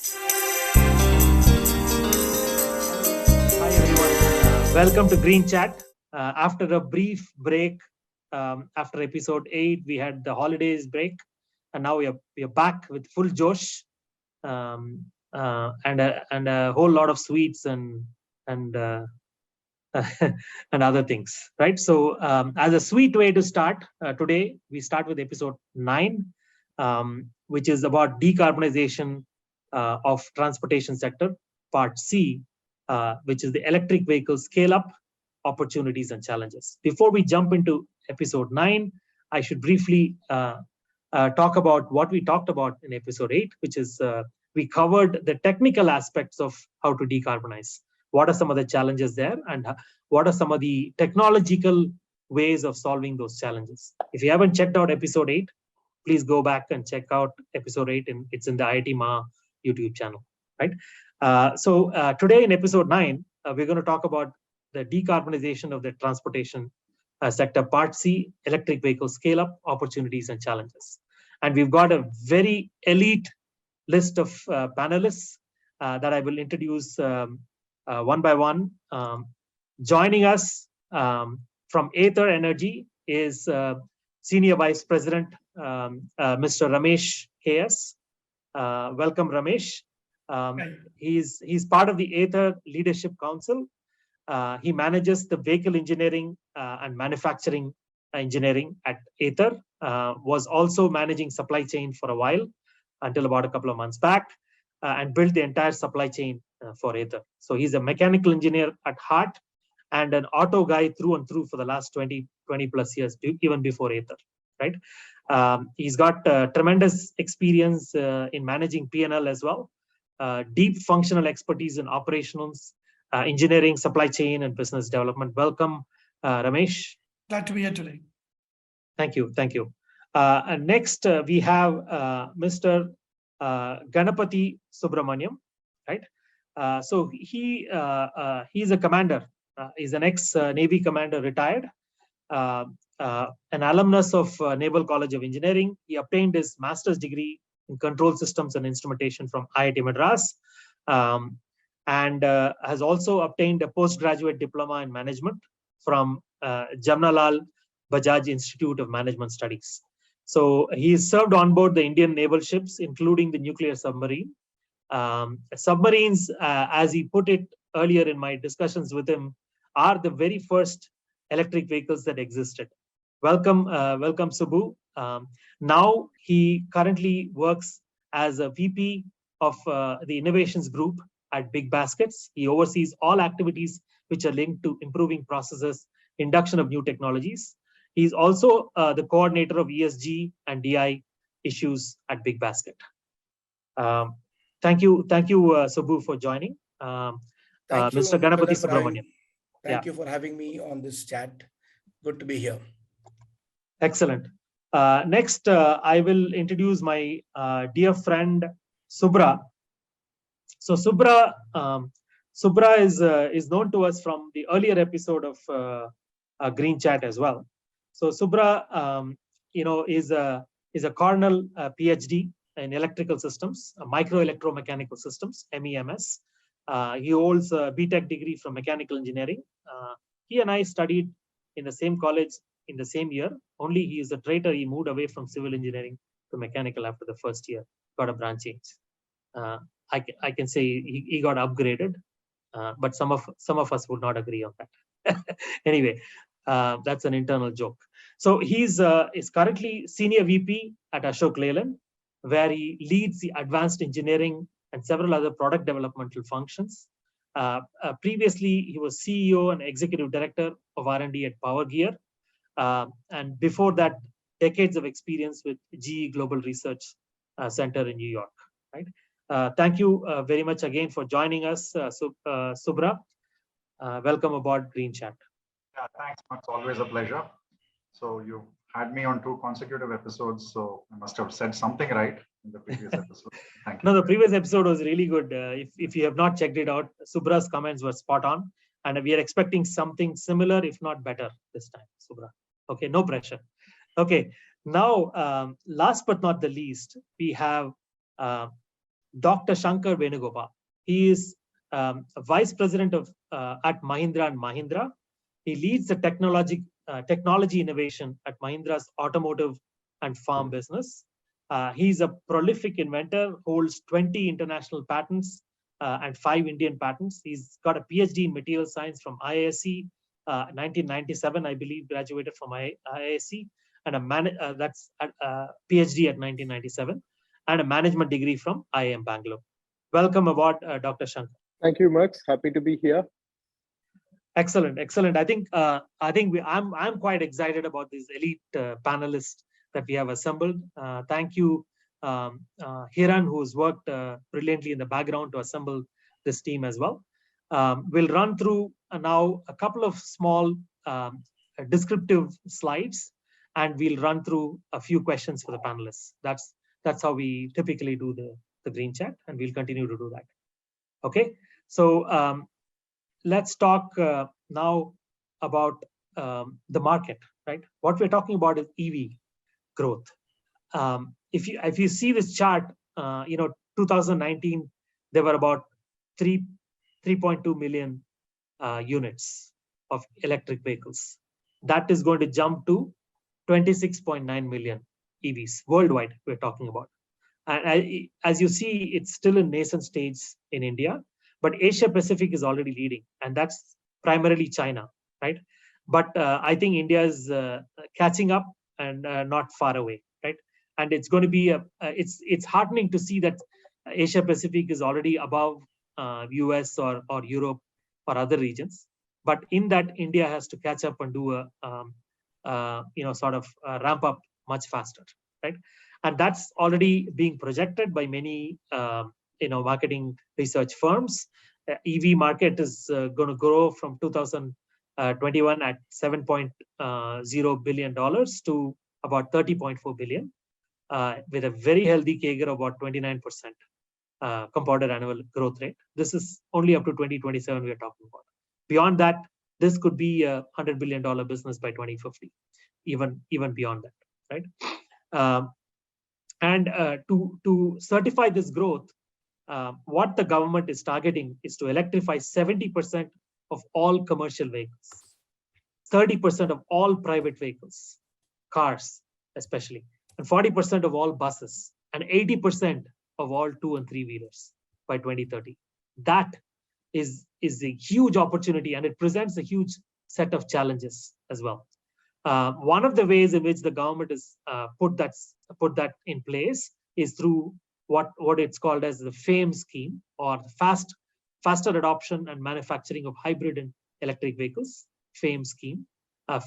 Hi everyone, welcome to GreenChat. After a brief break, after episode 8, we had the holidays break, and now we are back with full josh, and a whole lot of sweets and and other things, right? So, as a sweet way to start today, we start with episode 9, which is about decarbonization of transportation sector, part C, which is the electric vehicle scale up, opportunities and challenges. Before we jump into episode 9, I should briefly talk about what we talked about in episode 8, which is we covered the technical aspects of how to decarbonize. What are some of the challenges there, and what are some of the technological ways of solving those challenges? If you haven't checked out episode 8, please go back and check out episode 8, and it's in the IIT Ma YouTube channel, right? So today in episode 9, we're going to talk about the decarbonization of the transportation sector, part C, electric vehicle scale up, opportunities and challenges. And we've got a very elite list of panelists that I will introduce one by one. Joining us from Aether Energy is Senior Vice President, Mr. Ramesh KS. Welcome, Ramesh. He's part of the Aether Leadership Council. He manages the vehicle engineering and manufacturing engineering at Aether. Was also managing supply chain for a while until about a couple of months back, and built the entire supply chain for Aether. So he's a mechanical engineer at heart and an auto guy through and through for the last 20 plus years, even before Aether, right? He's got tremendous experience in managing P&L as well, deep functional expertise in operations, engineering, supply chain, and business development. Welcome, Ramesh. Glad to be here today. Thank you. And next, we have Mr. Ganapathi Subramanyan, right? So he's a commander. He's an ex-Navy commander, retired, an alumnus of Naval College of Engineering. He obtained his master's degree in control systems and instrumentation from IIT Madras, and has also obtained a postgraduate diploma in management from Jamnalal Bajaj Institute of Management Studies. So he served on board the Indian naval ships, including the nuclear submarine. Submarines, as he put it earlier in my discussions with him, are the very first electric vehicles that existed. Welcome, Subbu. Now he currently works as a VP of the innovations group at Big Baskets. He oversees all activities which are linked to improving processes, induction of new technologies. He's also the coordinator of ESG and DI issues at Big Basket. Thank you, Subbu, for joining. Mr. Ganapathi Subramanyan. Thank you for having me on this chat. Good to be here. Excellent. Next, I will introduce my dear friend Subra. So Subra is known to us from the earlier episode of GreenChat as well. So Subra, is a cornell PhD in electrical systems, micro electromechanical systems, MEMS. He holds a BTech degree from mechanical engineering. He and I studied in the same college in the same year. Only he is a traitor. He moved away from civil engineering to mechanical after the first year. Got a branch change. I can say he got upgraded, but some of us would not agree on that. Anyway, that's an internal joke. So he's is currently senior VP at Ashok Leyland, where he leads the advanced engineering and several other product developmental functions. Previously, he was CEO and executive director of R&D at Power Gear, and before that, decades of experience with GE Global Research Center in New York. Right. Thank you very much again for joining us, Subra. Welcome aboard GreenChat. Yeah, thanks. It's always a pleasure. So you had me on 2 consecutive episodes, so I must have said something right in the previous episode. Thank you. No, the previous episode was really good. If you have not checked it out, Subra's comments were spot on, and we are expecting something similar, if not better, this time, Subra. Okay, no pressure. Okay, now last but not the least, we have Dr. Shankar Venugopal. He is a vice president of at Mahindra and Mahindra. He leads the technology innovation at Mahindra's automotive and farm business. He's a prolific inventor, holds 20 international patents and 5 Indian patents. He's got a PhD in material science from IISc, 1997, I believe, graduated from IISc, and that's a PhD at 1997, and a management degree from IIM Bangalore. Welcome aboard, Dr. Shankar. Thank you, Mux. Happy to be here. Excellent, excellent. I think I'm quite excited about these elite panelists that we have assembled. Thank you, Hiran, who's worked brilliantly in the background to assemble this team as well. We'll run through now a couple of small descriptive slides, and we'll run through a few questions for the panelists. That's how we typically do the GreenChat, and we'll continue to do that. Okay, so let's talk now about the market, right? What we're talking about is EV growth. If you see this chart, 2019 there were about 3.2 million units of electric vehicles. That is going to jump to 26.9 million EVs worldwide. We're talking about, and as you see, it's still in nascent stage in India. But Asia Pacific is already leading, and that's primarily China, right? But I think India is catching up and not far away, right? And it's going to be it's heartening to see that Asia Pacific is already above US or Europe or other regions. But in that, India has to catch up and do a ramp up much faster, right? And that's already being projected by many marketing research firms. EV market is going to grow from 2021 at $7.0 billion to about $30.4 billion, with a very healthy CAGR of about 29% compounded annual growth rate. This is only up to 2027 we are talking about. Beyond that, this could be a $100 billion business by 2050, even beyond that, right? And to certify this growth, what the government is targeting is to electrify 70% of all commercial vehicles, 30% of all private vehicles, cars especially, and 40% of all buses, and 80% of all 2- and 3-wheelers by 2030. That is a huge opportunity, and it presents a huge set of challenges as well. One of the ways in which the government is put that in place is through what it's called as the FAME scheme, or faster adoption and manufacturing of hybrid and electric vehicles, FAME scheme.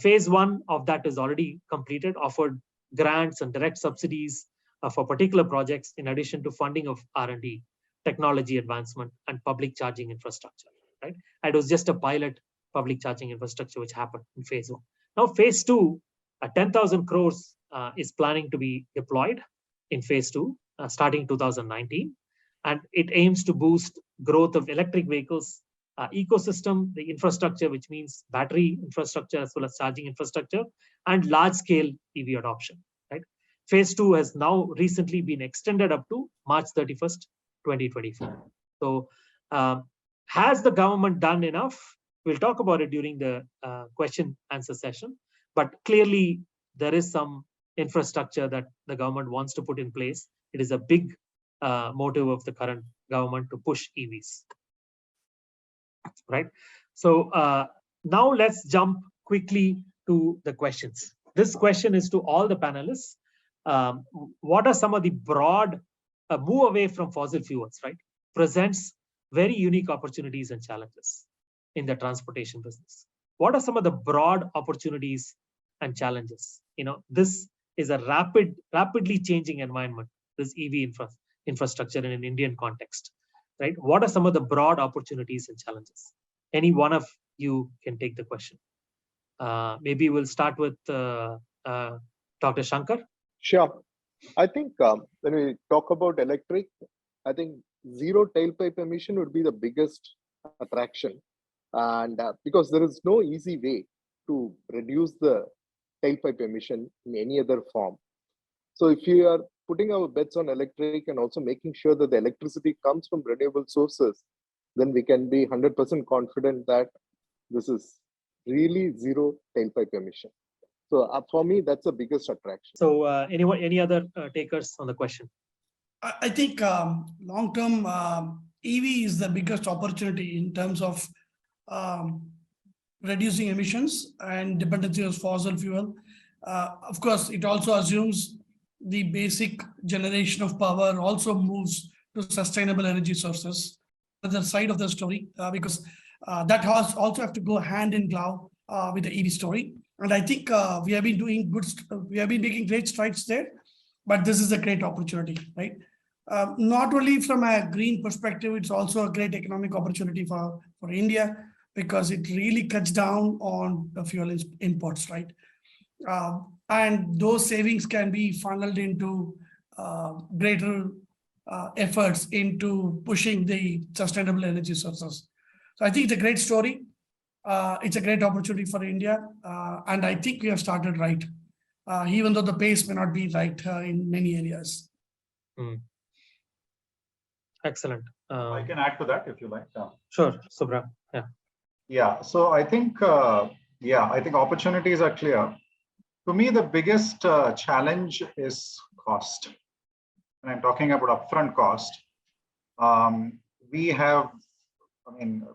Phase 1 of that is already completed, offered grants and direct subsidies for particular projects, in addition to funding of R&D, technology advancement, and public charging infrastructure, right? And it was just a pilot public charging infrastructure which happened in phase 1. Now phase 2, 10,000 crores is planning to be deployed in phase 2, starting 2019. And it aims to boost growth of electric vehicles ecosystem, the infrastructure, which means battery infrastructure as well as charging infrastructure, and large-scale EV adoption, right? Phase 2 has now recently been extended up to March 31st, 2024. So has the government done enough? We'll talk about it during the question answer session, but clearly there is some infrastructure that the government wants to put in place. It is a big motive of the current government to push EVs, right? So now let's jump quickly to the questions. This question is to all the panelists. What are some of the broad move away from fossil fuels, right? Presents very unique opportunities and challenges in the transportation business. What are some of the broad opportunities and challenges? You know, this is a rapidly changing environment, this EV infrastructure in an Indian context, right? What are some of the broad opportunities and challenges? Any one of you can take the question. Maybe we'll start with Dr. Shankar. Sure. I think when we talk about electric, I think zero tailpipe emission would be the biggest attraction. And because there is no easy way to reduce the tailpipe emission in any other form. So if you are putting our bets on electric and also making sure that the electricity comes from renewable sources, then we can be 100% confident that this is really zero tailpipe emission. So for me, that's the biggest attraction. So any other takers on the question? I think long-term EV is the biggest opportunity in terms of reducing emissions and dependency on fossil fuel. Of course, it also assumes the basic generation of power also moves to sustainable energy sources. The side of the story, because that has also have to go hand in glove with the EV story. And I think we have been doing good. We have been making great strides there, but this is a great opportunity, right? Not only from a green perspective, it's also a great economic opportunity for India, because it really cuts down on the fuel imports, right? And those savings can be funneled into greater efforts into pushing the sustainable energy sources. So I think it's a great story. It's a great opportunity for India. And I think we have started right, even though the pace may not be right in many areas. Excellent. I can add to that if you like. Sure, Subra. Yeah. Yeah. So I think, I think opportunities are clear. To me, the biggest challenge is cost. And I'm talking about upfront cost. We have, I mean,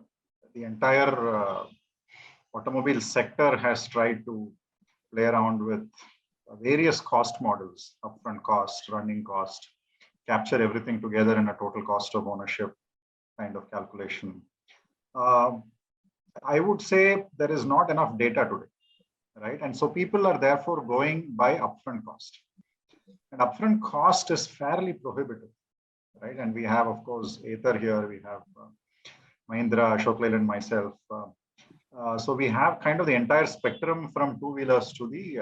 the entire automobile sector has tried to play around with various cost models, upfront cost, running cost, capture everything together in a total cost of ownership kind of calculation. I would say there is not enough data today, right? And so people are therefore going by upfront cost. And upfront cost is fairly prohibitive, right? And we have, of course, Ather here, we have Mahindra, Ashok Leyland, myself. So we have kind of the entire spectrum from two-wheelers to the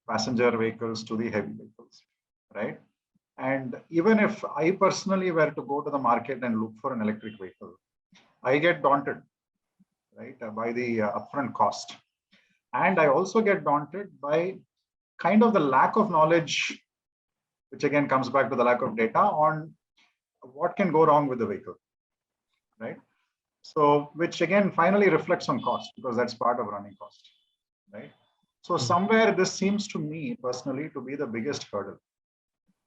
passenger vehicles to the heavy vehicles, right? And even if I personally were to go to the market and look for an electric vehicle, I get daunted, right, by the upfront cost. And I also get daunted by kind of the lack of knowledge, which again comes back to the lack of data on what can go wrong with the vehicle, right? So, which again finally reflects on cost, because that's part of running cost, right? So somewhere this seems to me personally to be the biggest hurdle.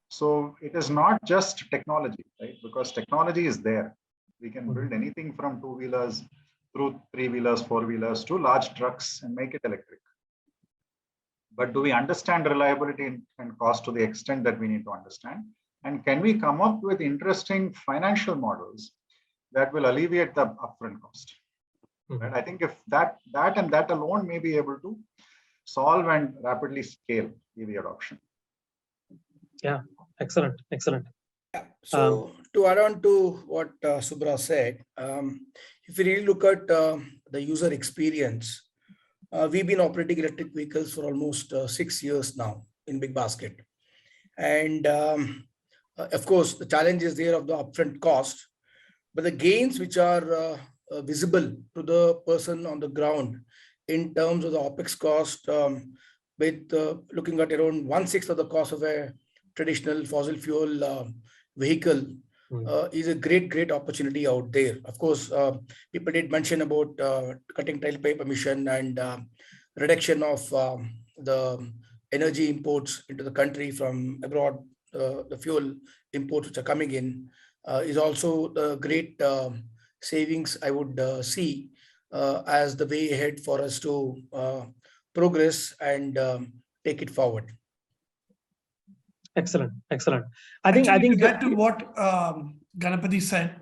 So it is not just technology, right? Because technology is there. We can build anything from two-wheelers through three-wheelers, four-wheelers to large trucks and make it electric. But do we understand reliability and cost to the extent that we need to understand? And can we come up with interesting financial models that will alleviate the upfront cost? Right? I think if that alone may be able to solve and rapidly scale EV adoption. Yeah, excellent, excellent. Yeah. So to add on to what Subra said, if you really look at the user experience, we've been operating electric vehicles for almost 6 years now in Big Basket. And of course, the challenge is there of the upfront cost, but the gains which are visible to the person on the ground in terms of the OPEX cost, with looking at around 1/6 of the cost of a traditional fossil fuel vehicle, is a great opportunity out there. Of course, people did mention about cutting tailpipe emission and reduction of the energy imports into the country from abroad. The fuel imports which are coming in is also a great savings I would see as the way ahead for us to progress and take it forward. Excellent, excellent. I think to get to what Ganapathi said,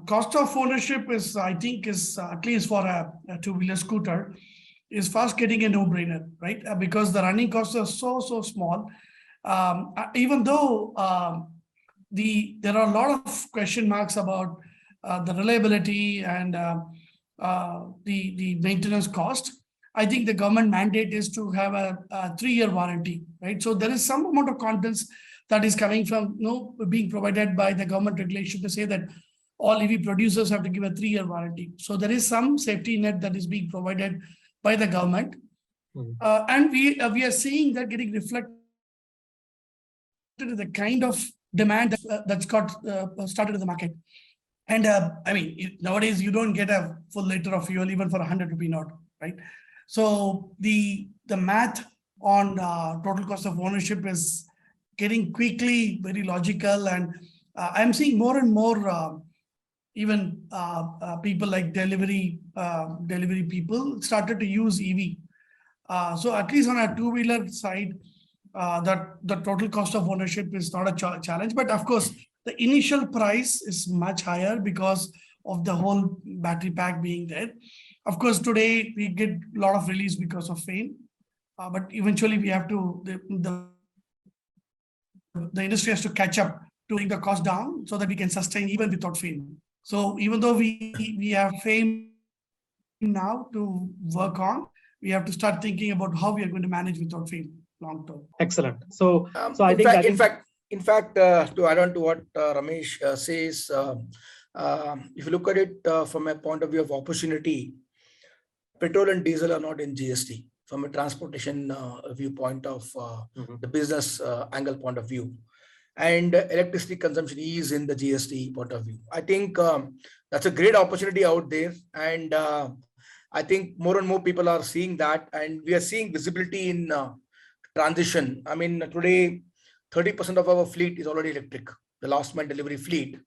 cost of ownership is, I think, is at least for a two-wheeler scooter, is fast getting a no-brainer, right? Because the running costs are so small. Even though there are a lot of question marks about the reliability and the maintenance cost, I think the government mandate is to have a 3-year warranty, right? So there is some amount of confidence that is coming from being provided by the government regulation to say that all EV producers have to give a 3-year warranty. So there is some safety net that is being provided by the government. And we are seeing that getting reflected the kind of demand that's got started in the market. And I mean, nowadays you don't get a full liter of fuel even for 100 rupee note, right? So the math on total cost of ownership is getting quickly very logical, and I'm seeing more and more even people like delivery people started to use EV. So at least on a two-wheeler side, that the total cost of ownership is not a challenge. But of course, the initial price is much higher because of the whole battery pack being there. Of course, today we get a lot of release because of FAME, but eventually we have to, the industry has to catch up to bring the cost down so that we can sustain even without FAME. So even though we have FAME now to work on, we have to start thinking about how we are going to manage without FAME long term. Excellent. So In fact, to add on to what Ramesh says, if you look at it from a point of view of opportunity, petrol and diesel are not in GST from a transportation viewpoint of the business angle point of view. And electricity consumption is in the GST point of view. I think that's a great opportunity out there. And I think more and more people are seeing that. And we are seeing visibility in transition. I mean, today, 30% of our fleet is already electric. The last mile delivery fleet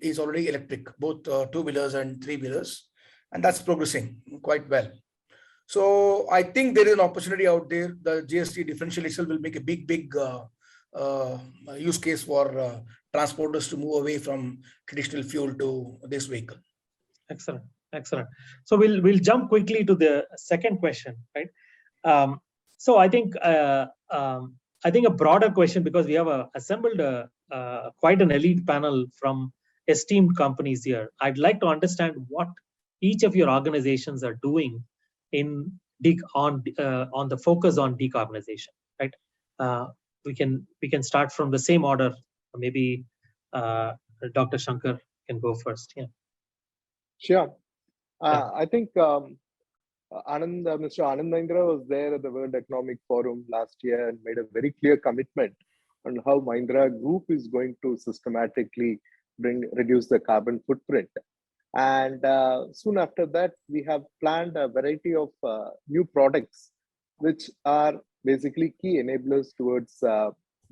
is already electric, both two-wheelers and three-wheelers. And that's progressing quite well. So I think there is an opportunity out there. The GST differential itself will make a big use case for transporters to move away from traditional fuel to this vehicle. Excellent. So we'll jump quickly to the second question, right? So I think a broader question, because we have assembled quite an elite panel from esteemed companies here. I'd like to understand what each of your organizations are doing on the focus on decarbonization, right? We can start from the same order. Maybe Dr. Shankar can go first. Yeah. Sure. I think Mr. Anand Mahindra was there at the World Economic Forum last year and made a very clear commitment on how Mahindra Group is going to systematically reduce the carbon footprint. And soon after that, we have planned a variety of new products, which are basically key enablers towards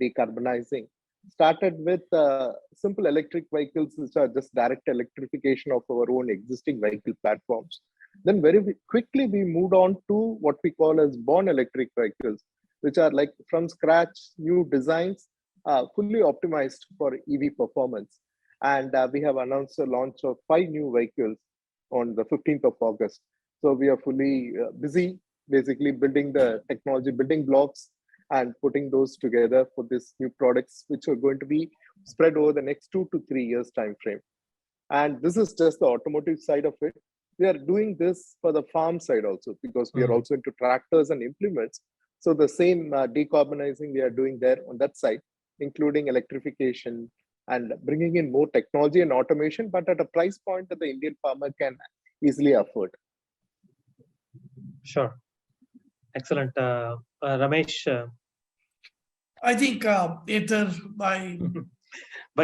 decarbonizing. Started with simple electric vehicles, which are just direct electrification of our own existing vehicle platforms. Then very quickly, we moved on to what we call as born electric vehicles, which are like from scratch, new designs, fully optimized for EV performance. And we have announced the launch of 5 new vehicles on the 15th of August. So we are fully busy, basically building the technology, building blocks, and putting those together for these new products, which are going to be spread over the next 2 to 3 years time frame. And this is just the automotive side of it. We are doing this for the farm side also, because we are also into tractors and implements. So the same decarbonizing we are doing there on that side, including electrification and bringing in more technology and automation, but at a price point that the Indian farmer can easily afford. Sure. Excellent. Ramesh? I think Ather by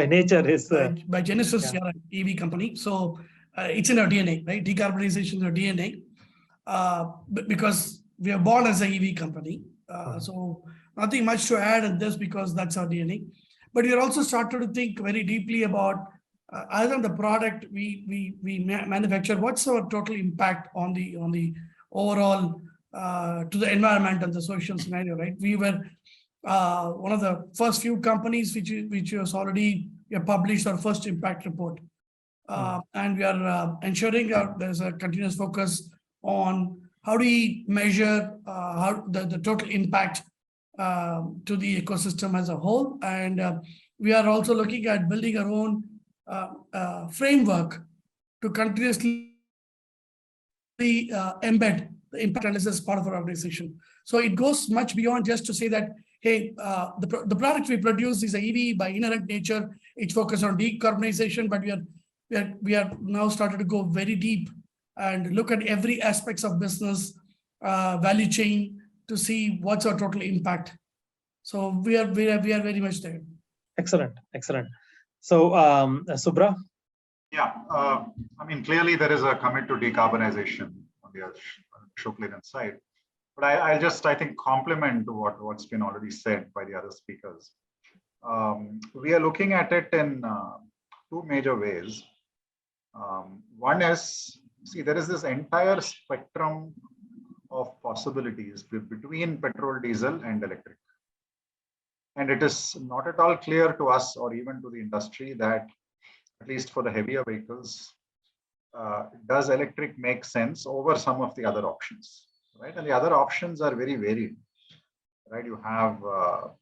nature is... by Genesis, yeah. EV company. So it's in our DNA, right? Decarbonization is our DNA. Because we are born as an EV company. So nothing much to add in this, because that's our DNA. But we are also started to think very deeply about, other than the product we manufacture, what's our total impact on the overall to the environment and the social scenario, right? We were one of the first few companies which was already published our first impact report. And we are ensuring there's a continuous focus on how do we measure how the total impact to the ecosystem as a whole. And we are also looking at building our own framework to continuously embed the impact analysis as part of our organization. So it goes much beyond just to say that, hey, the product we produce is an EV by inherent nature. It's focused on decarbonization, but we are now started to go very deep and look at every aspects of business value chain to see what's our total impact. So we are very much there. Excellent, excellent. So Subra. Yeah, I mean, clearly there is a commit to decarbonization on the Shuklidan side. But I'll just, I think, complement to what's been already said by the other speakers. We are looking at it in two major ways. One is, see, there is this entire spectrum of possibilities between petrol, diesel, and electric. And it is not at all clear to us or even to the industry that, at least for the heavier vehicles, does electric make sense over some of the other options, right? And the other options are very varied, right? You have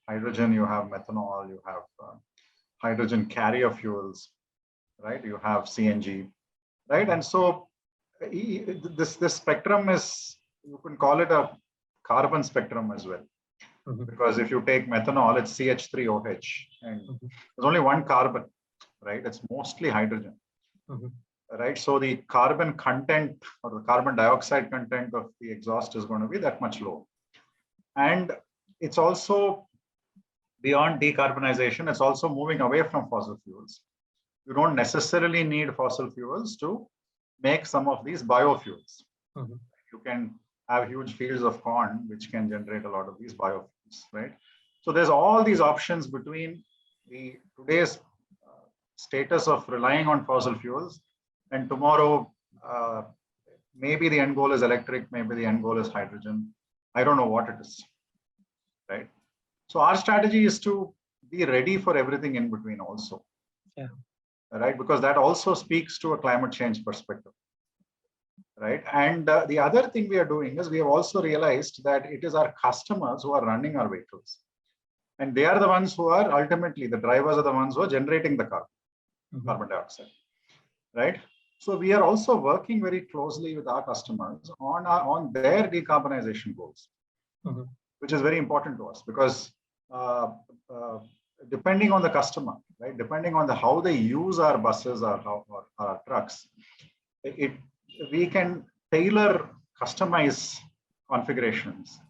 hydrogen, you have methanol, you have hydrogen carrier fuels, right? You have CNG, right? And so this spectrum is, you can call it a carbon spectrum as well. Because if you take methanol, it's CH3OH, and there's only one carbon, right? It's mostly hydrogen, right? So the carbon content or the carbon dioxide content of the exhaust is going to be that much low. And it's also beyond decarbonization, it's also moving away from fossil fuels. You don't necessarily need fossil fuels to make some of these biofuels. You can have huge fields of corn, which can generate a lot of these biofuels, right? So there's all these options between the today's status of relying on fossil fuels, and tomorrow, maybe the end goal is electric, maybe the end goal is hydrogen. I don't know what it is, right? So our strategy is to be ready for everything in between also, right? Because that also speaks to a climate change perspective. Right. And the other thing we are doing is we have also realized that it is our customers who are running our vehicles. And they are the ones who are ultimately, the drivers are the ones who are generating the carbon dioxide. Right. So we are also working very closely with our customers on their decarbonization goals, which is very important to us because depending on the customer, right, depending on how they use our buses or our trucks, we can tailor, customize configurations,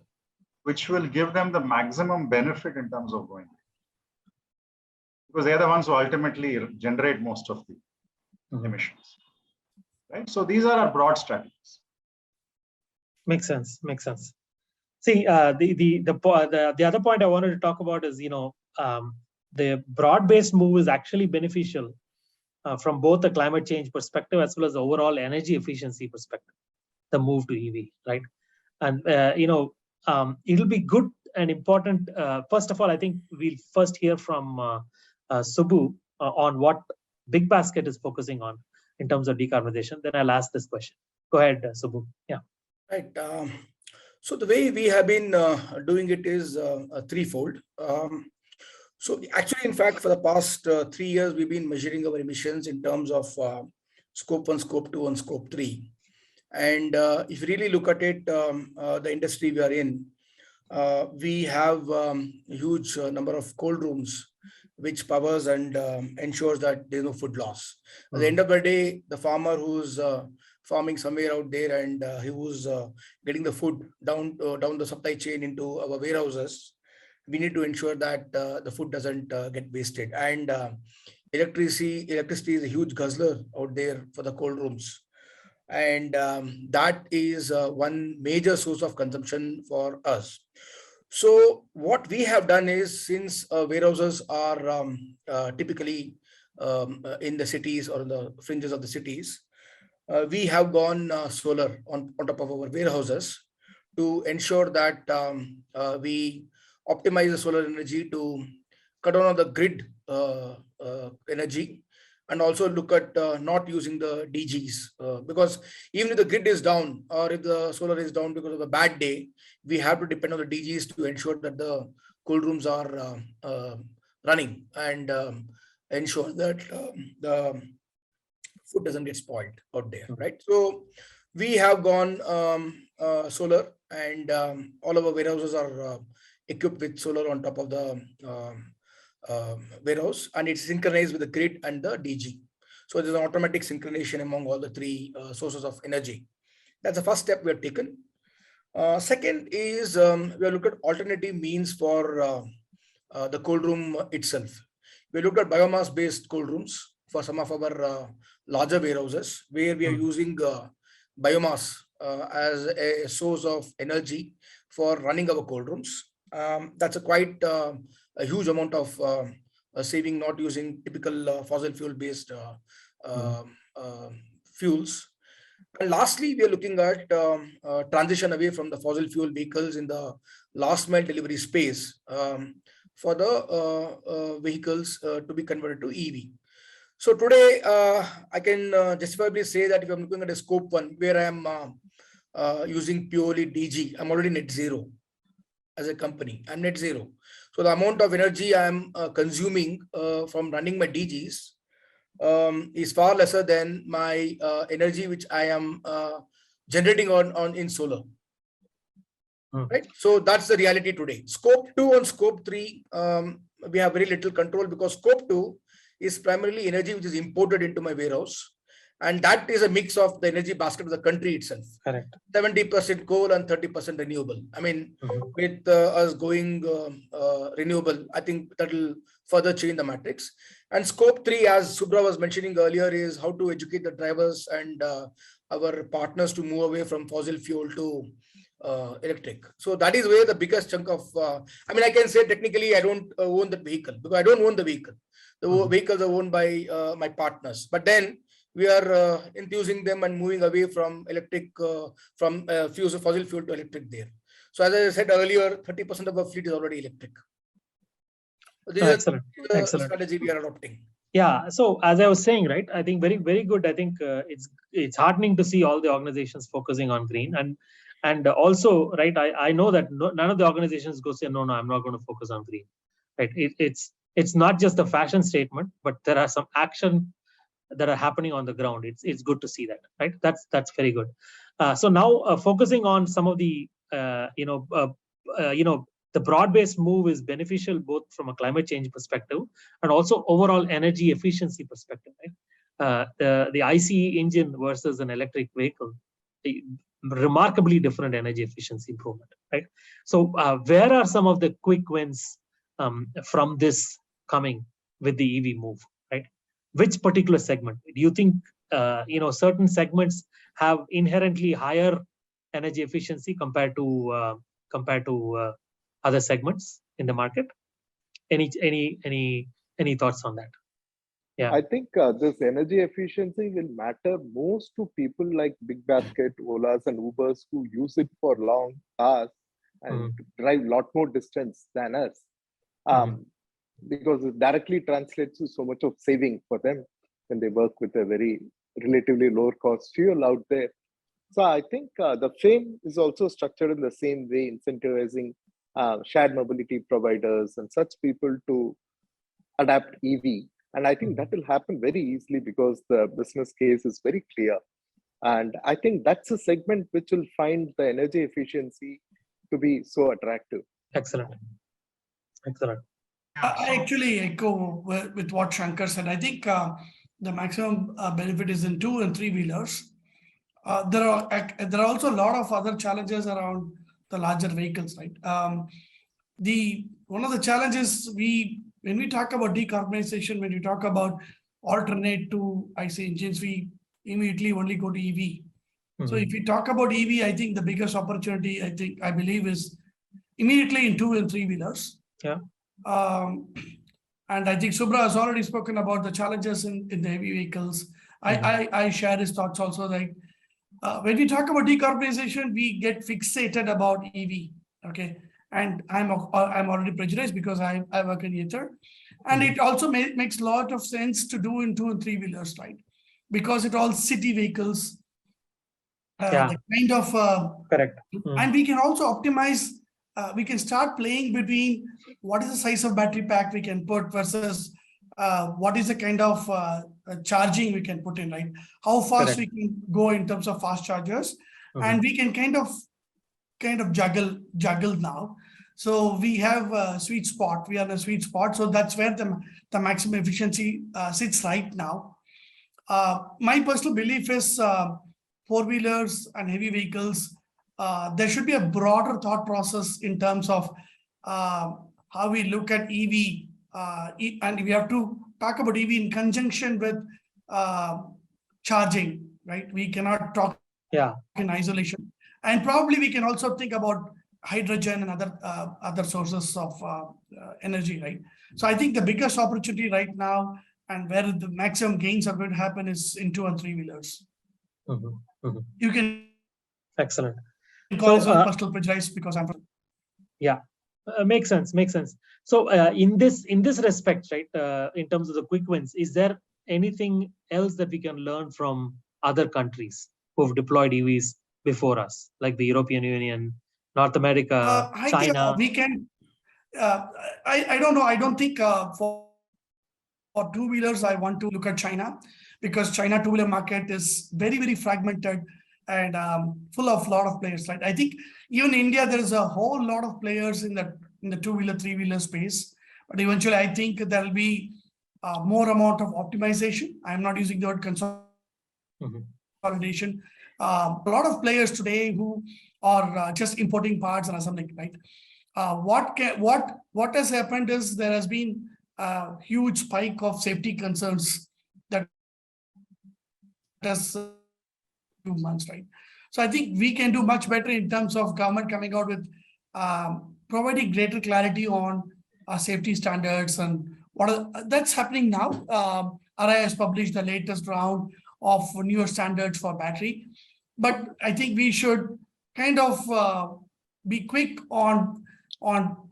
which will give them the maximum benefit in terms of going. Because they're the ones who ultimately generate most of the emissions. Right? So these are our broad strategies. Makes sense. Makes sense. See, the other point I wanted to talk about is, the broad-based move is actually beneficial from both the climate change perspective as well as the overall energy efficiency perspective, the move to EV, right? And, it'll be good and important. First of all, I think we'll first hear from Subbu on what Big Basket is focusing on in terms of decarbonization. Then I'll ask this question. Go ahead, Subbu. Yeah. Right. So the way we have been doing it is threefold. So actually, in fact, for the past 3 years, we've been measuring our emissions in terms of scope 1, scope 2, and scope 3. And if you really look at it, the industry we are in, we have a huge number of cold rooms, which powers and ensures that there's no food loss. At the end of the day, the farmer who's farming somewhere out there and who's getting the food down the supply chain into our warehouses, we need to ensure that the food doesn't get wasted. And electricity is a huge guzzler out there for the cold rooms. And that is one major source of consumption for us. So what we have done is, since warehouses are typically in the cities or in the fringes of the cities, we have gone solar on top of our warehouses to ensure that we optimize the solar energy to cut down on the grid energy, and also look at not using the DGs, because even if the grid is down or if the solar is down because of a bad day, we have to depend on the DGs to ensure that the cold rooms are running and ensure that the food doesn't get spoiled out there, right? So we have gone solar, and all of our warehouses are equipped with solar on top of the warehouse, and it's synchronized with the grid and the DG. So there's an automatic synchronization among all the three sources of energy. That's the first step we have taken. Second is we have looked at alternative means for the cold room itself. We looked at biomass-based cold rooms for some of our larger warehouses, where we are using biomass as a source of energy for running our cold rooms. That's quite a huge amount of saving, not using typical fossil fuel-based fuels. And lastly, we are looking at transition away from the fossil fuel vehicles in the last mile delivery space for the vehicles to be converted to EV. So today, I can justifiably say that if I'm looking at a scope 1 where I am using purely DG, I'm already net zero as a company. I'm net zero. So the amount of energy I'm consuming from running my DGs is far lesser than my energy which I am generating on in solar. Right. So that's the reality today. Scope 2 and scope 3, we have very little control, because scope 2 is primarily energy which is imported into my warehouse. And that is a mix of the energy basket of the country itself. Correct. 70% coal and 30% renewable. I mean, with us going renewable, I think that will further change the matrix. And scope 3, as Subra was mentioning earlier, is how to educate the drivers and our partners to move away from fossil fuel to electric. So that is where the biggest chunk of, I mean, I can say technically I don't own the vehicle, because I don't own the vehicle. The vehicles are owned by my partners. But then we are enthusing them and moving away from electric, from fossil fuel to electric there. So as I said earlier, 30% of our fleet is already electric. This is the strategy we are adopting. Yeah. So as I was saying, right, I think very, very good. I think it's heartening to see all the organizations focusing on green, and also, right, I know that none of the organizations go say, no, I'm not going to focus on green. Right. It's not just a fashion statement, but there are some action that are happening on the ground. It's good to see that, right? That's very good. So now focusing on some of the the broad-based move is beneficial both from a climate change perspective and also overall energy efficiency perspective. Right? The ICE engine versus an electric vehicle, remarkably different energy efficiency improvement. Right? So where are some of the quick wins from this coming with the EV move? Right? Which particular segment do you think certain segments have inherently higher energy efficiency compared to other segments in the market? Any thoughts on that? Yeah, I think this energy efficiency will matter most to people like Big Basket, Olas, and Ubers who use it for long hours and drive a lot more distance than us. Because it directly translates to so much of saving for them when they work with a very relatively lower cost fuel out there. So I think the FAME is also structured in the same way, incentivizing shared mobility providers and such people to adapt EV. And I think that will happen very easily because the business case is very clear. And I think that's a segment which will find the energy efficiency to be so attractive. Excellent. I actually echo with what Shankar said. I think the maximum benefit is in 2 and 3 wheelers. There are also a lot of other challenges around the larger vehicles, right? One of the challenges when we talk about decarbonization, when we talk about alternate to ICE engines, we immediately only go to EV. So if we talk about EV, I think the biggest opportunity, I believe, is immediately in 2 and 3 wheelers. Yeah. And I think Subra has already spoken about the challenges in the heavy vehicles. I share his thoughts also. Like when we talk about decarbonization, we get fixated about EV. Okay, and I'm already prejudiced because I work in ether, and it also makes a lot of sense to do in 2 and 3 wheelers, right? Because it all city vehicles. The kind of correct, and we can also optimize. We can start playing between what is the size of battery pack we can put versus what is the kind of charging we can put in, right? How fast we can go in terms of fast chargers, and we can kind of juggle now. So we have a sweet spot. We are in a sweet spot. So that's where the maximum efficiency sits right now. My personal belief is 4-wheelers and heavy vehicles. There should be a broader thought process in terms of how we look at EV, and we have to talk about EV in conjunction with charging, right? We cannot talk in isolation. And probably we can also think about hydrogen and other sources of energy, right? So I think the biggest opportunity right now and where the maximum gains are going to happen is in 2 and 3 wheelers. You can excellent. call this a personal prejudice because I'm. Yeah, makes sense. So in this respect, right, in terms of the quick wins, is there anything else that we can learn from other countries who've deployed EVs before us, like the European Union, North America, China? Think we can. I don't know. I don't think for 2-wheelers I want to look at China, because China 2-wheeler market is very, very fragmented and full of lot of players, right? I think even India there is a whole lot of players in the 2-wheeler, 3-wheeler space, but eventually I think there will be more amount of optimization. I'm not using the word consolidation. A lot of players today who are just importing parts and something, right? What has happened is there has been a huge spike of safety concerns that has 2 months, right? So I think we can do much better in terms of government coming out with providing greater clarity on safety standards and that's happening now. RI has published the latest round of newer standards for battery, but I think we should kind of be quick on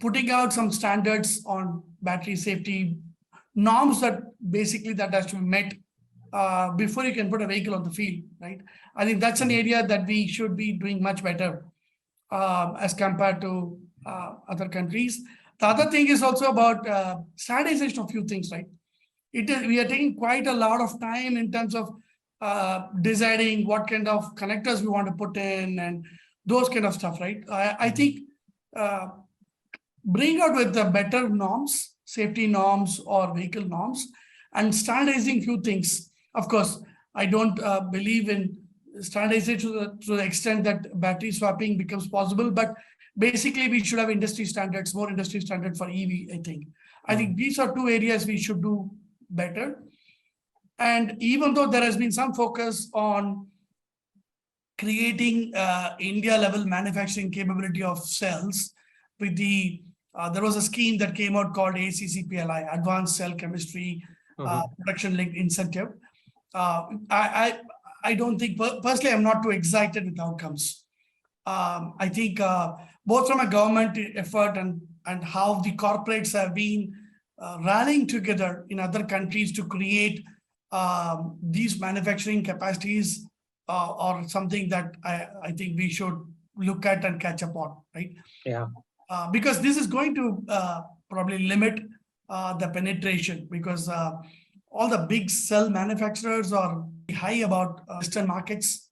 putting out some standards on battery safety norms that basically that has to be met before you can put a vehicle on the field, right? I think that's an area that we should be doing much better as compared to other countries. The other thing is also about standardization of few things, right? We are taking quite a lot of time in terms of deciding what kind of connectors we want to put in and those kind of stuff, right? I think bring out with the better norms, safety norms or vehicle norms, and standardizing few things. Of course, I don't believe in standardization to the extent that battery swapping becomes possible, but basically we should have industry standards, more industry standard for EV, I think. I think these are 2 areas we should do better. And even though there has been some focus on creating India level manufacturing capability of cells with the there was a scheme that came out called ACCPLI, Advanced Cell Chemistry Production Linked Incentive. I don't think, personally, I'm not too excited with outcomes. I think both from a government effort and how the corporates have been rallying together in other countries to create these manufacturing capacities or something that I think we should look at and catch up on, right? Yeah. Because this is going to probably limit the penetration, because all the big cell manufacturers are high about Western markets.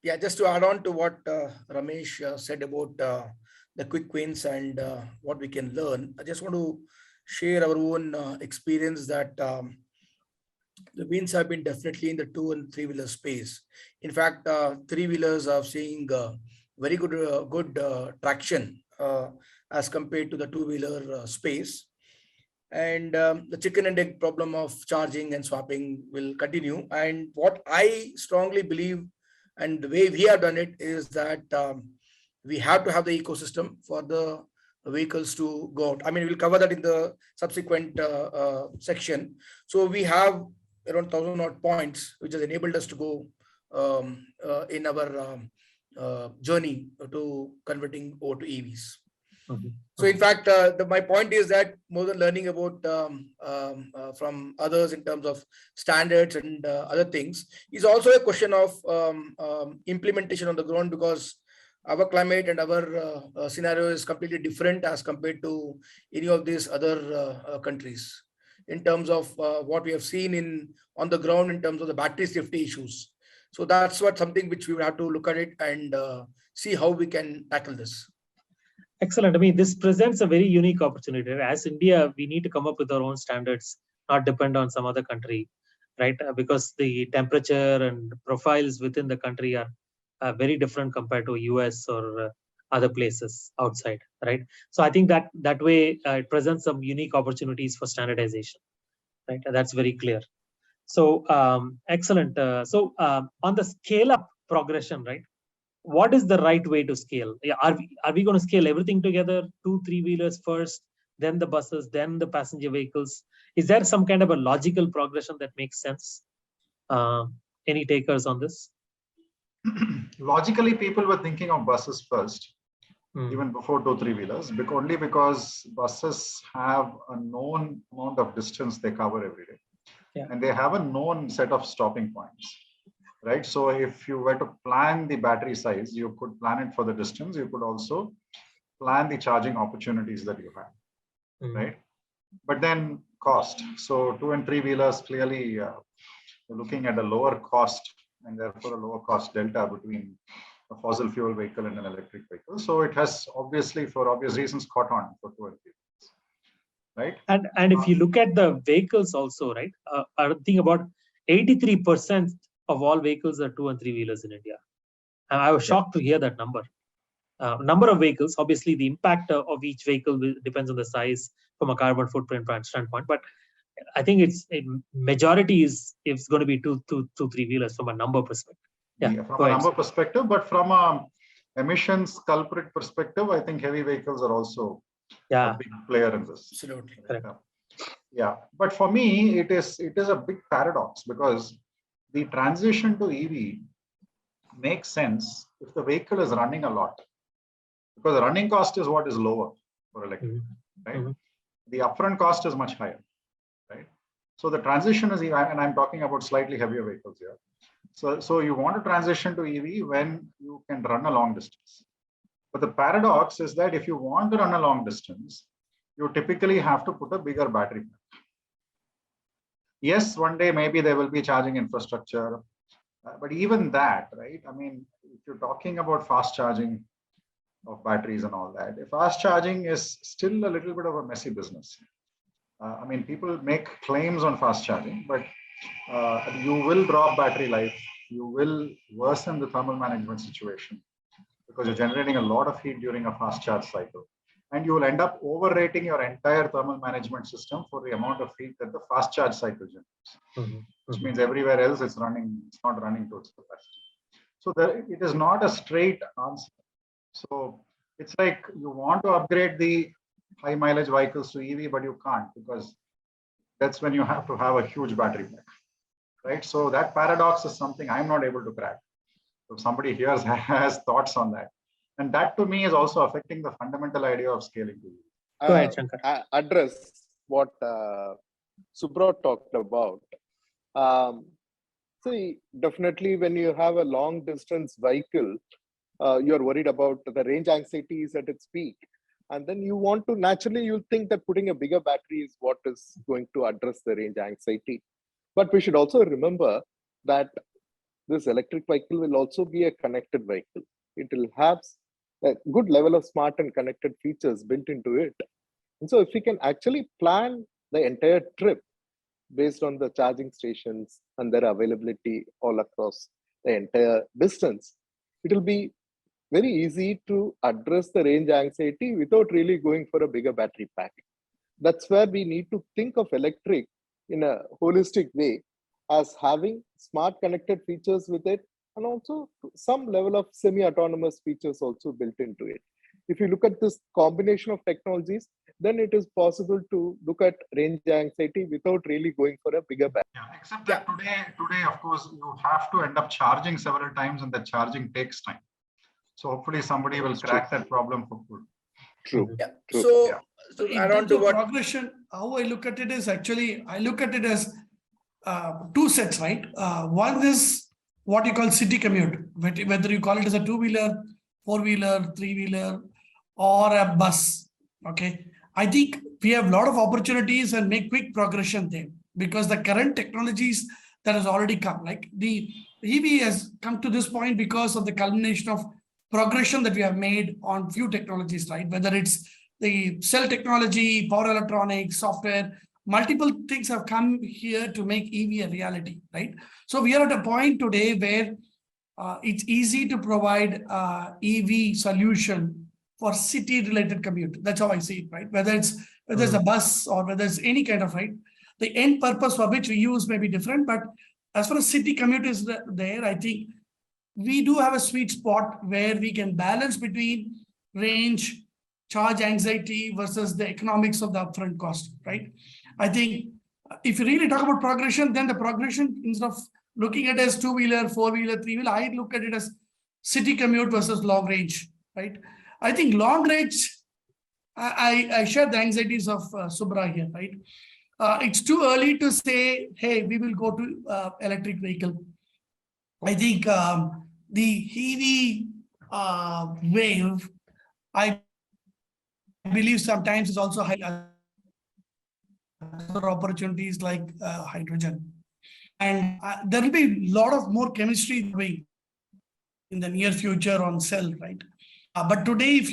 Yeah, just to add on to what Ramesh said about the quick wins and what we can learn, I just want to share our own experience that the wins have been definitely in the 2 and 3-wheeler space. In fact, 3-wheelers are seeing very good traction as compared to the 2-wheeler space. And the chicken and egg problem of charging and swapping will continue. And what I strongly believe, and the way we have done it, is that we have to have the ecosystem for the vehicles to go out. I mean, we'll cover that in the subsequent section. So we have around 1,000 odd points, which has enabled us to go in our journey to converting over to EVs. So in fact, my point is that more than learning about from others in terms of standards and other things, is also a question of implementation on the ground, because our climate and our scenario is completely different as compared to any of these other countries in terms of what we have seen on the ground in terms of the battery safety issues. So that's something which we will have to look at it and see how we can tackle this. Excellent. I mean, this presents a very unique opportunity. As India, we need to come up with our own standards, not depend on some other country, right? Because the temperature and profiles within the country are very different compared to US or other places outside, right? So I think that way it presents some unique opportunities for standardization, right? And that's very clear. So excellent. On the scale up progression, right? What is the right way to scale? Are we going to scale everything together, 2-3-wheelers first, then the buses, then the passenger vehicles? Is there some kind of a logical progression that makes sense? Any takers on this? Logically, people were thinking of buses first, even before 2-3-wheelers, only because buses have a known amount of distance they cover every day. Yeah. And they have a known set of stopping points, right? So if you were to plan the battery size, you could plan it for the distance. You could also plan the charging opportunities that you have, right? But then cost. So 2 and 3-wheelers, clearly you're looking at a lower cost and therefore a lower cost delta between a fossil fuel vehicle and an electric vehicle. So it has obviously, for obvious reasons, caught on for 2 and 3 wheelers. Right. And if you look at the vehicles also, right, I think about 83% of all vehicles are 2 and 3-wheelers in India. And I was shocked to hear that number. Number of vehicles, obviously the impact of each vehicle depends on the size from a carbon footprint standpoint, but I think majority is going to be 2-3-wheelers from a number perspective. Yeah, from a number perspective, but from a emissions culprit perspective, I think heavy vehicles are also a big player in this. Absolutely. Yeah, but for me, it is a big paradox because the transition to EV makes sense if the vehicle is running a lot, because the running cost is what is lower for electric, right? The upfront cost is much higher, right? So the transition is, and I'm talking about slightly heavier vehicles here. So you want to transition to EV when you can run a long distance. But the paradox is that if you want to run a long distance, you typically have to put a bigger battery pack. Yes, one day maybe there will be charging infrastructure, but even that, right? I mean, if you're talking about fast charging of batteries and all that, fast charging is still a little bit of a messy business. I mean, people make claims on fast charging, but you will drop battery life. You will worsen the thermal management situation because you're generating a lot of heat during a fast charge cycle. And you will end up overrating your entire thermal management system for the amount of heat that the fast charge cycle generates, which means everywhere else it's not running to its capacity. So it is not a straight answer. So it's like you want to upgrade the high mileage vehicles to EV, but you can't because that's when you have to have a huge battery pack, right? So that paradox is something I'm not able to crack. So if somebody here has thoughts on that. And that to me is also affecting the fundamental idea of scaling to EV. Go ahead, Shankar. Address what Subra talked about. See, definitely when you have a long distance vehicle, you're worried about the range anxiety is at its peak. And then you want to, naturally, you think that putting a bigger battery is what is going to address the range anxiety. But we should also remember that this electric vehicle will also be a connected vehicle. It will have a good level of smart and connected features built into it. And so if we can actually plan the entire trip based on the charging stations and their availability all across the entire distance, it will be very easy to address the range anxiety without really going for a bigger battery pack. That's where we need to think of electric in a holistic way as having smart connected features with it and also some level of semi-autonomous features also built into it. If you look at this combination of technologies, then it is possible to look at range anxiety without really going for a bigger battery. Yeah, except that today, of course, you have to end up charging several times and the charging takes time. So hopefully somebody will crack that problem for good. True. Yeah. True. So In add terms on to of what progression, how I look at it is actually, I look at it as two sets, right? One is what you call city commute, whether you call it as a 2-wheeler, 4-wheeler, 3-wheeler, or a bus. Okay. I think we have a lot of opportunities and make quick progression there because the current technologies that has already come, like the EV has come to this point because of the culmination of progression that we have made on few technologies, right? Whether it's the cell technology, power electronics, software, multiple things have come here to make EV a reality, right? So we are at a point today where it's easy to provide EV solution for city-related commute. That's how I see it, right? Whether it's a bus or whether it's any kind of, right? The end purpose for which we use may be different, but as far as city commute is there, I think we do have a sweet spot where we can balance between range, charge anxiety versus the economics of the upfront cost, right? I think if you really talk about progression, then the progression, instead of looking at it as two-wheeler, four-wheeler, three-wheeler, I look at it as city commute versus long range, right? I think long range, I share the anxieties of Subra here, right? It's too early to say, hey, we will go to electric vehicle. I think the EV wave, I believe sometimes is also high other opportunities like hydrogen. And there will be a lot of more chemistry going in the near future on cell, right? But today,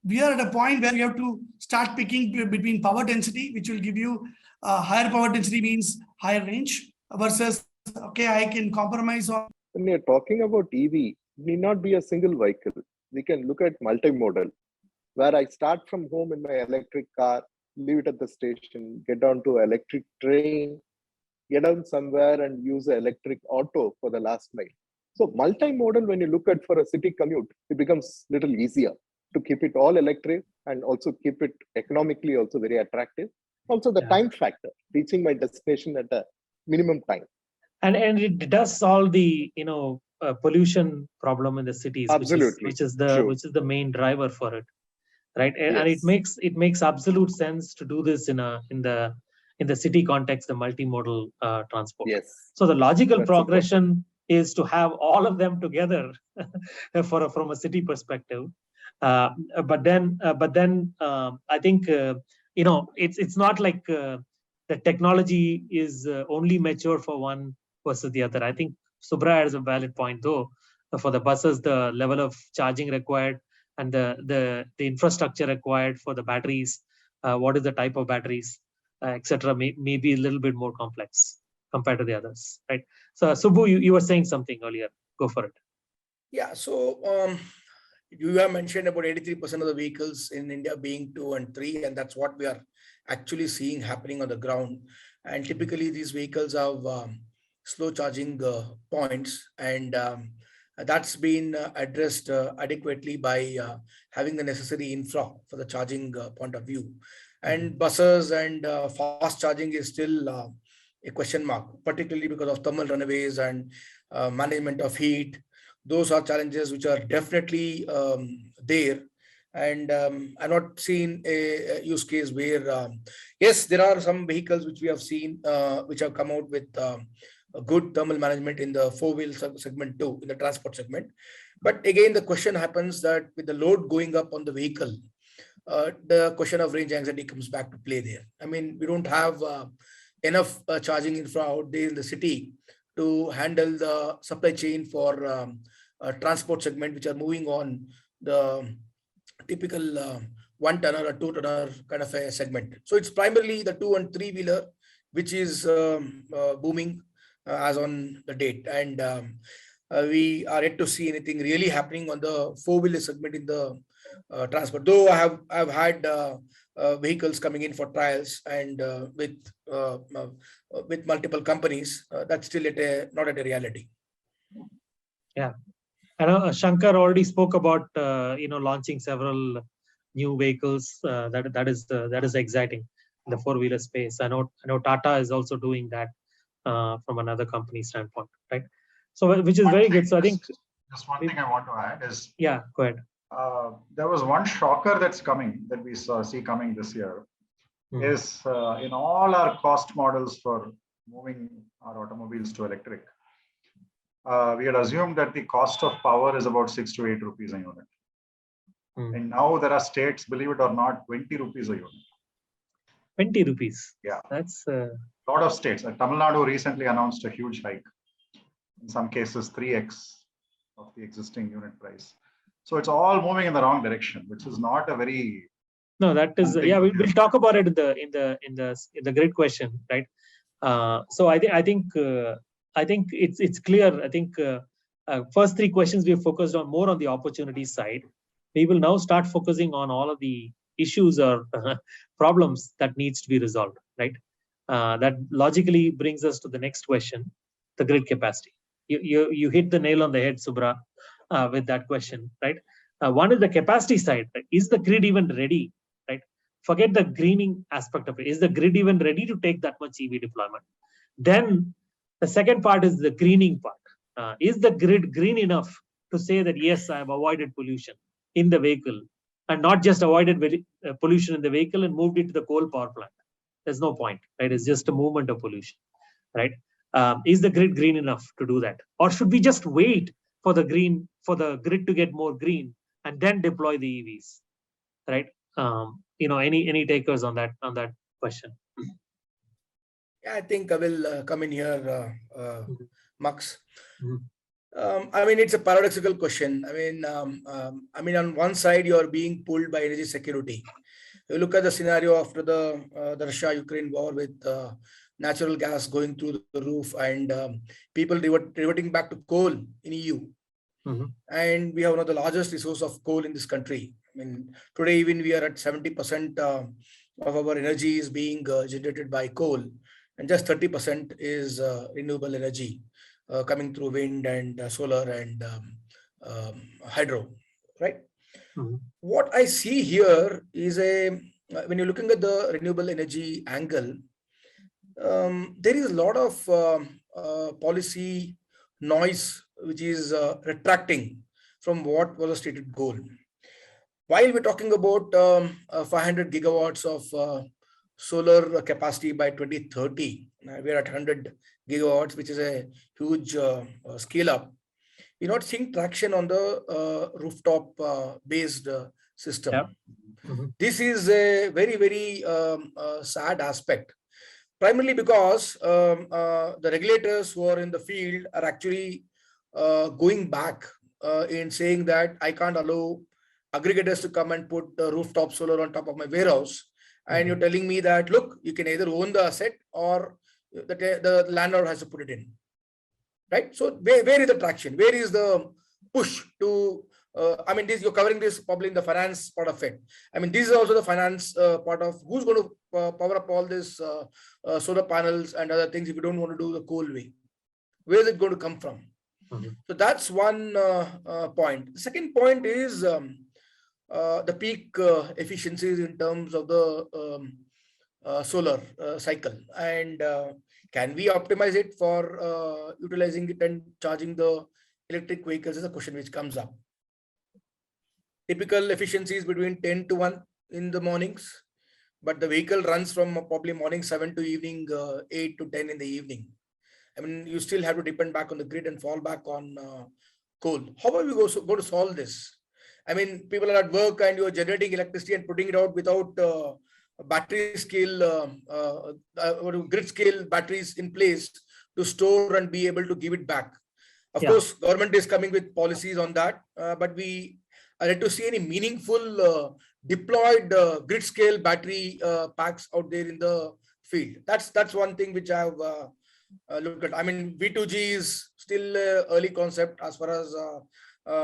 we are at a point where you have to start picking between power density, which will give you higher power density means higher range versus, okay, I can compromise on. When you're talking about EV, it need not be a single vehicle. We can look at multimodal, where I start from home in my electric car, leave it at the station, get down to electric train, get down somewhere and use an electric auto for the last mile. So multimodal, when you look at for a city commute, it becomes a little easier to keep it all electric and also keep it economically also very attractive. Also the time factor, reaching my destination at a minimum time. And it does solve the pollution problem in the cities, Absolutely. which is the main driver for it, right? And it makes absolute sense to do this in the city context, the multimodal transport. Yes. So the logical progression is to have all of them together from a city perspective. But then I think it's not like the technology is only mature for one versus the other. I think Subra has a valid point, though. For the buses, the level of charging required and the infrastructure required for the batteries, what is the type of batteries, etc., may be a little bit more complex compared to the others, right? So Subbu, you were saying something earlier. Go for it. Yeah. So you have mentioned about 83% of the vehicles in India being 2 and 3, and that's what we are actually seeing happening on the ground. And typically these vehicles have slow charging points, and that's been addressed adequately by having the necessary infra for the charging point of view. And buses and fast charging is still a question mark, particularly because of thermal runaways and management of heat. Those are challenges which are definitely there. And I've not seen a use case where, yes, there are some vehicles which we have seen which have come out with a good thermal management in the four-wheel segment too, in the transport segment. But again, the question happens that with the load going up on the vehicle, the question of range anxiety comes back to play there. I mean, we don't have enough charging infra out there in the city to handle the supply chain for transport segment, which are moving on the typical 1 tonner or 2 tonner kind of a segment. So it's primarily the 2 and 3-wheeler, which is booming as on the date. And we are yet to see anything really happening on the 4-wheeler segment in the transport. Though I've had vehicles coming in for trials and with multiple companies, that's still not at a reality. Yeah. I know Shankar already spoke about launching several new vehicles. That is exciting in the 4-wheeler space. I know Tata is also doing that from another company standpoint, right? So which is very good. So I think just one thing I want to add is go ahead. There was one shocker that's coming that we see coming this year is in all our cost models for moving our automobiles to electric. We had assumed that the cost of power is about 6 to 8 rupees a unit. And now there are states, believe it or not, 20 rupees a unit. 20 rupees. Yeah. That's a lot of states. Tamil Nadu recently announced a huge hike. In some cases, 3x of the existing unit price. So it's all moving in the wrong direction, which is not a very that is we'll talk about it in the grid question, right? So I think it's clear. I think first three questions we have focused on more on the opportunity side. We will now start focusing on all of the issues or problems that needs to be resolved, right? That logically brings us to the next question, the grid capacity. You hit the nail on the head, Subra, with that question, right? One is the capacity side. Right? Is the grid even ready, right? Forget the greening aspect of it. Is the grid even ready to take that much EV deployment? Then the second part is the greening part. Is the grid green enough to say that, yes, I have avoided pollution in the vehicle, and not just avoided pollution in the vehicle and moved it to the coal power plant? There's no point, right? It's just a movement of pollution, right? Is the grid green enough to do that? Or should we just wait for the grid to get more green and then deploy the EVs, right? Any takers on that question? Yeah, I think I will come in here, Mux. Mhm. I mean, it's a paradoxical question. I mean, on one side, you're being pulled by energy security. You look at the scenario after the Russia-Ukraine war with natural gas going through the roof and people reverting back to coal in EU. And we have one of the largest resources of coal in this country. I mean, today even we are at 70% of our energy is being generated by coal, and just 30% is renewable energy coming through wind and solar and hydro, right? What I see here is when you're looking at the renewable energy angle, there is a lot of policy noise which is retracting from what was a stated goal. While we're talking about 500 gigawatts of solar capacity by 2030, we're at 100 gigawatts, which is a huge scale up. We're not seeing traction on the rooftop based system. Yeah. This is a very, very sad aspect, primarily because the regulators who are in the field are actually going back in saying that I can't allow aggregators to come and put rooftop solar on top of my warehouse. And you're telling me that, look, you can either own the asset or the landlord has to put it in. Right? So where is the traction? Where is the push to, I mean, you're covering this probably in the finance part of it. I mean, this is also the finance part of who's going to power up all this solar panels and other things if you don't want to do the coal way. Where is it going to come from? So that's one point. The second point is the peak efficiencies in terms of the solar cycle. And can we optimize it for utilizing it and charging the electric vehicles is a question which comes up. Typical efficiencies between 10 to 1 in the mornings, but the vehicle runs from probably morning 7 to evening 8 to 10 in the evening. I mean, you still have to depend back on the grid and fall back on coal. How are we going to solve this? I mean, people are at work and you're generating electricity and putting it out without battery scale, grid scale batteries in place to store and be able to give it back. Of course, government is coming with policies on that, but we are yet to see any meaningful deployed grid scale battery packs out there in the field. That's one thing which I have looked at. I mean, V2G is still early concept as far as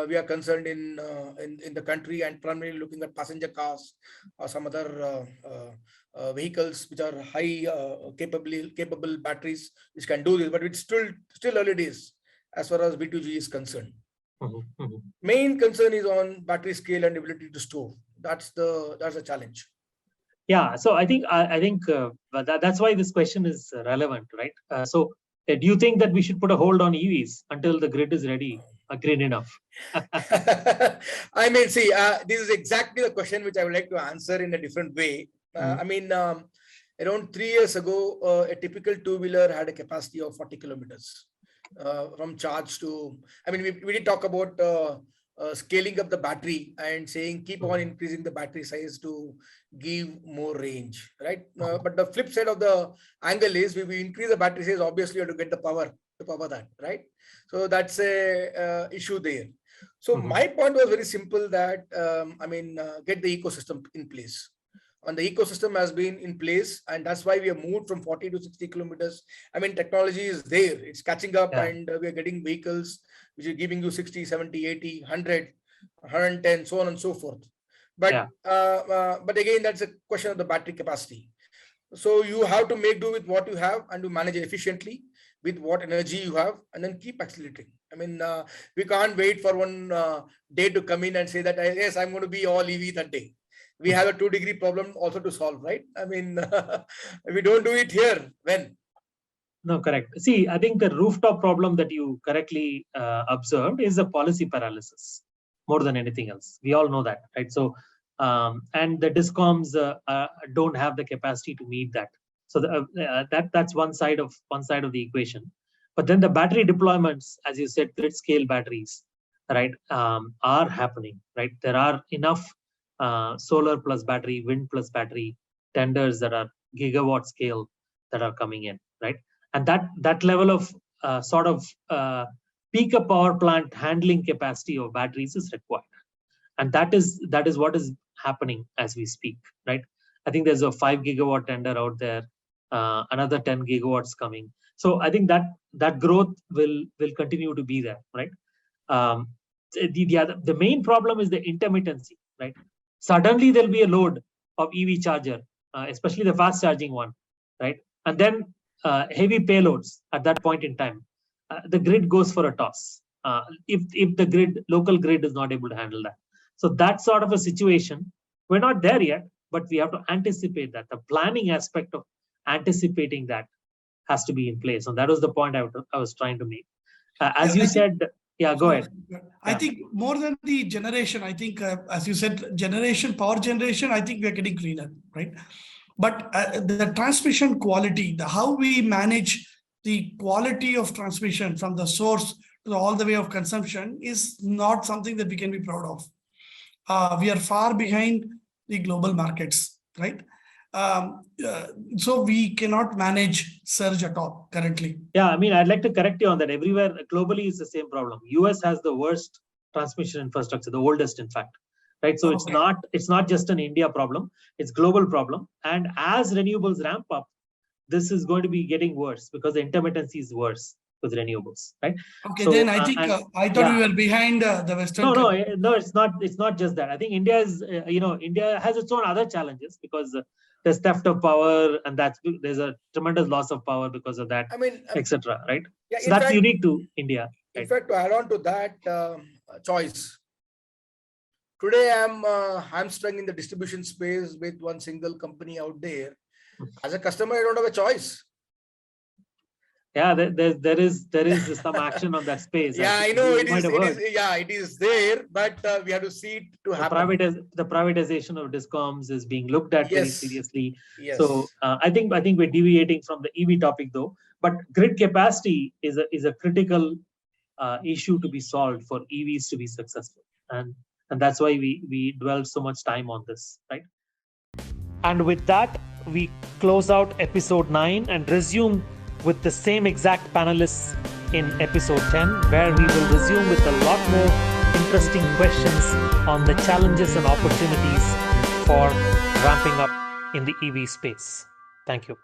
we are concerned in the country, and primarily looking at passenger cars or some other vehicles which are high capable batteries which can do this, but it's still early days as far as V2G is concerned. Main concern is on battery scale and ability to store. That's the challenge. Yeah, so I think that's why this question is relevant, right? So do you think that we should put a hold on EVs until the grid is ready, green enough? I mean, see, this is exactly the question which I would like to answer in a different way. I mean, around 3 years ago, a typical two-wheeler had a capacity of 40 kilometers from charge to, I mean, we did talk about scaling up the battery and saying keep on increasing the battery size to give more range, right? But the flip side of the angle is we increase the battery size, obviously you have to get the power to power that, right? So that's a issue there. So my point was very simple that, I mean, get the ecosystem in place. and the ecosystem has been in place, and that's why we have moved from 40 to 60 kilometers. I mean, technology is there, it's catching up, and we are getting vehicles which are giving you 60, 70, 80, 100, 110, so on and so forth. But but again, that's a question of the battery capacity. So you have to make do with what you have and to manage it efficiently with what energy you have, and then keep accelerating. I mean, we can't wait for one day to come in and say that, yes, I'm going to be all EV that day. We have a 2-degree problem also to solve, right? I mean, if we don't do it here, when? No, correct. See, I think the rooftop problem that you correctly observed is a policy paralysis more than anything else. We all know that, right? So, and the discoms don't have the capacity to meet that. So that's one side of the equation. But then the battery deployments, as you said, grid scale batteries, right, are happening, right? There are enough solar plus battery, wind plus battery tenders that are gigawatt scale that are coming in, right? And that level of peak power plant handling capacity of batteries is required, and that is what is happening as we speak, right? I think there's a 5 gigawatt tender out there, another 10 gigawatts coming. So I think that growth will continue to be there, right? The main problem is the intermittency, right? Suddenly there'll be a load of EV charger, especially the fast charging one, right? And then heavy payloads at that point in time. The grid goes for a toss if the local grid is not able to handle that. So that sort of a situation, we're not there yet, but we have to anticipate that. The planning aspect of anticipating that has to be in place, and that was the point I was trying to make. As you said, go ahead. I think more than the generation, I think as you said, power generation, I think we are getting greener, right? But the transmission quality, how we manage the quality of transmission from the source to all the way of consumption is not something that we can be proud of. We are far behind the global markets, right? So we cannot manage surge at all currently. Yeah, I mean, I'd like to correct you on that. Everywhere globally is the same problem. US has the worst transmission infrastructure, the oldest, in fact. Right, so it's not just an India problem; it's global problem. And as renewables ramp up, this is going to be getting worse because the intermittency is worse with renewables, right? Okay, so, then I think I thought we were behind the Western. No, it's not. It's not just that. I think India is, India has its own other challenges because there's theft of power, and there's a tremendous loss of power because of that. I mean, etc. Right? Yeah, so that's unique to India. Right? In fact, to add on to that choice. Today, I'm hamstrung in the distribution space with one single company out there. As a customer, I don't have a choice. Yeah, there is some action on that space. Yeah, I know it is there, but we have to see it to happen. The privatization of discoms is being looked at very seriously. Yes. So I think we're deviating from the EV topic though. But grid capacity is a critical issue to be solved for EVs to be successful, and that's why we dwell so much time on this, right? And with that, we close out episode 9 and resume with the same exact panelists in episode 10, where we will resume with a lot more interesting questions on the challenges and opportunities for ramping up in the EV space. Thank you.